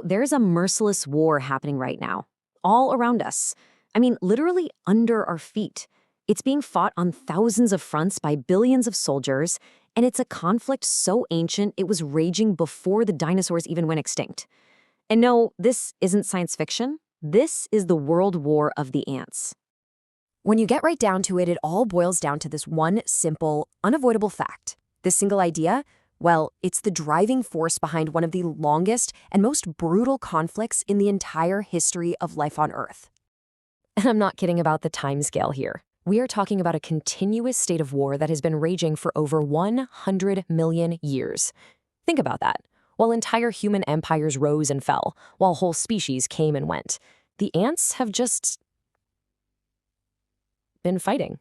There's a merciless war happening right now, all around us. I mean, literally under our feet. It's being fought on thousands of fronts by billions of soldiers, and it's a conflict so ancient it was raging before the dinosaurs even went extinct. And no, this isn't science fiction. This is the World War of the Ants. When you get right down to it, it all boils down to this one simple, unavoidable fact. This single idea, well, it's the driving force behind one of the longest and most brutal conflicts in the entire history of life on Earth. And I'm not kidding about the timescale here. We are talking about a continuous state of war that has been raging for over 100 million years. Think about that. While entire human empires rose and fell, while whole species came and went, the ants have just been fighting.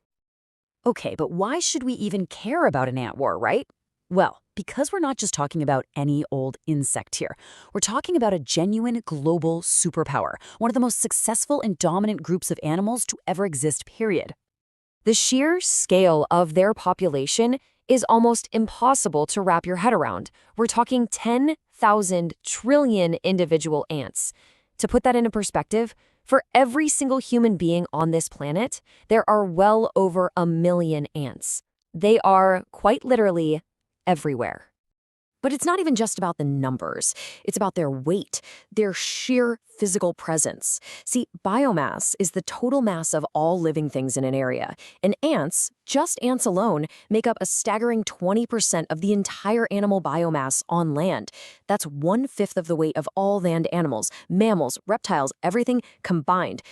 Okay, but why should we even care about an ant war, right? Well, because we're not just talking about any old insect here. We're talking about a genuine global superpower, one of the most successful and dominant groups of animals to ever exist, period. The sheer scale of their population is almost impossible to wrap your head around. We're talking 10,000 trillion individual ants. To put that into perspective, for every single human being on this planet, there are well over 1 million ants. They are, quite literally, everywhere. But it's not even just about the numbers. It's about their weight, their sheer physical presence. See, biomass is the total mass of all living things in an area. And ants, just ants alone, make up a staggering 20% of the entire animal biomass on land. That's 1/5 of the weight of all land animals, mammals, reptiles, everything combined.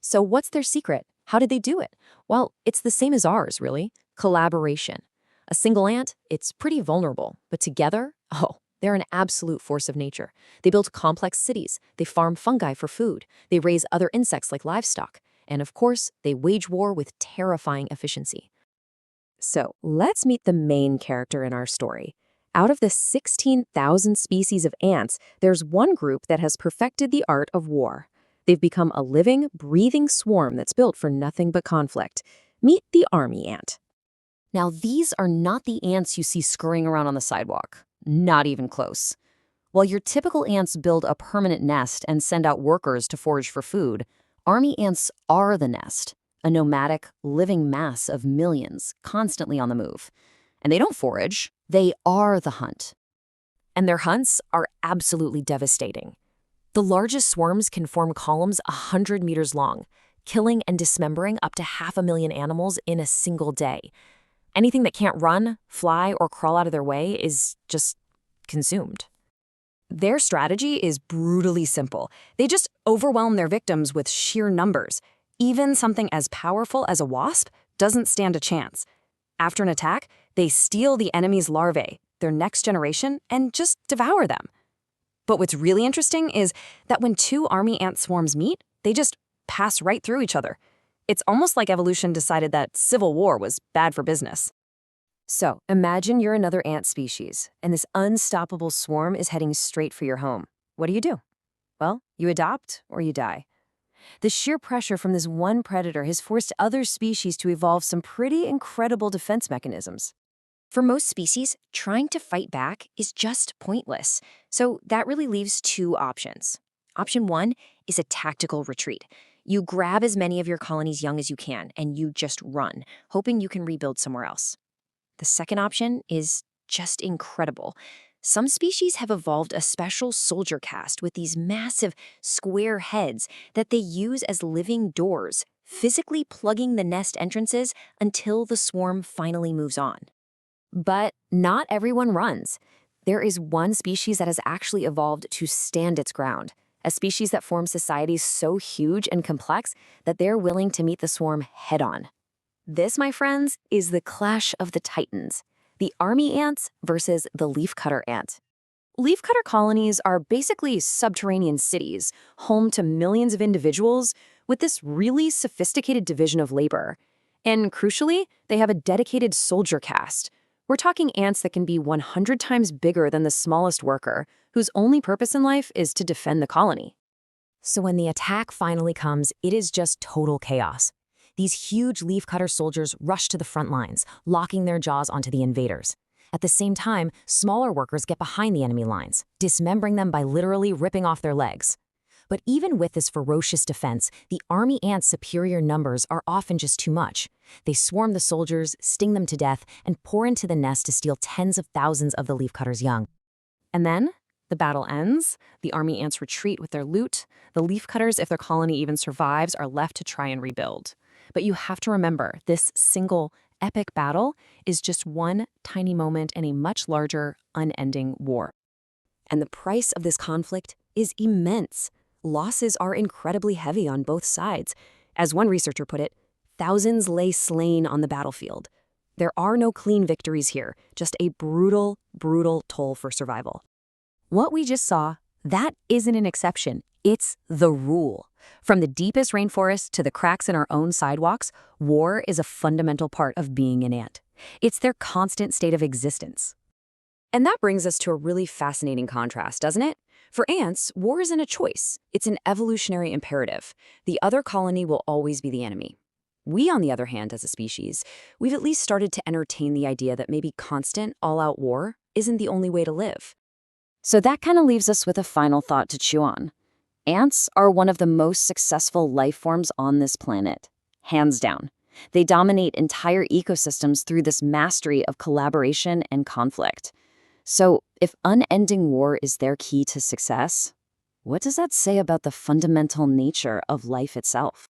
So what's their secret? How did they do it? Well, it's the same as ours, really. Collaboration. A single ant, it's pretty vulnerable, but together, they're an absolute force of nature. They build complex cities, they farm fungi for food, they raise other insects like livestock, and of course, they wage war with terrifying efficiency. So let's meet the main character in our story. Out of the 16,000 species of ants, there's one group that has perfected the art of war. They've become a living, breathing swarm that's built for nothing but conflict. Meet the army ant. Now, these are not the ants you see scurrying around on the sidewalk. Not even close. While your typical ants build a permanent nest and send out workers to forage for food, army ants are the nest, a nomadic, living mass of millions, constantly on the move. And they don't forage, they are the hunt. And their hunts are absolutely devastating. The largest swarms can form columns 100 meters long, killing and dismembering up to 500,000 animals in a single day. Anything that can't run, fly, or crawl out of their way is just consumed. Their strategy is brutally simple. They just overwhelm their victims with sheer numbers. Even something as powerful as a wasp doesn't stand a chance. After an attack, they steal the enemy's larvae, their next generation, and just devour them. But what's really interesting is that when two army ant swarms meet, they just pass right through each other. It's almost like evolution decided that civil war was bad for business. So, imagine you're another ant species, and this unstoppable swarm is heading straight for your home. What do? Well, you adopt or you die. The sheer pressure from this one predator has forced other species to evolve some pretty incredible defense mechanisms. For most species, trying to fight back is just pointless. So that really leaves two options. Option one is a tactical retreat. You grab as many of your colony's young as you can, and you just run, hoping you can rebuild somewhere else. The second option is just incredible. Some species have evolved a special soldier caste with these massive square heads that they use as living doors, physically plugging the nest entrances until the swarm finally moves on. But not everyone runs. There is one species that has actually evolved to stand its ground. A species that forms societies so huge and complex that they're willing to meet the swarm head-on. This, my friends, is the clash of the titans, the army ants versus the leafcutter ant. Leafcutter colonies are basically subterranean cities, home to millions of individuals with this really sophisticated division of labor. And crucially, they have a dedicated soldier caste. We're talking ants that can be 100 times bigger than the smallest worker, whose only purpose in life is to defend the colony. So when the attack finally comes, it is just total chaos. These huge leafcutter soldiers rush to the front lines, locking their jaws onto the invaders. At the same time, smaller workers get behind the enemy lines, dismembering them by literally ripping off their legs. But even with this ferocious defense, the army ants' superior numbers are often just too much. They swarm the soldiers, sting them to death, and pour into the nest to steal tens of thousands of the leafcutters' young. And then the battle ends, the army ants retreat with their loot, the leafcutters, if their colony even survives, are left to try and rebuild. But you have to remember, this single, epic battle is just one tiny moment in a much larger, unending war. And the price of this conflict is immense. Losses are incredibly heavy on both sides. As one researcher put it, thousands lay slain on the battlefield. There are no clean victories here, just a brutal, brutal toll for survival. What we just saw, that isn't an exception. It's the rule. From the deepest rainforest to the cracks in our own sidewalks, war is a fundamental part of being an ant. It's their constant state of existence. And that brings us to a really fascinating contrast, doesn't it? For ants, war isn't a choice. It's an evolutionary imperative. The other colony will always be the enemy. We, on the other hand, as a species, we've at least started to entertain the idea that maybe constant, all-out war isn't the only way to live. So that kind of leaves us with a final thought to chew on. Ants are one of the most successful life forms on this planet, hands down. They dominate entire ecosystems through this mastery of collaboration and conflict. So, if unending war is their key to success, what does that say about the fundamental nature of life itself?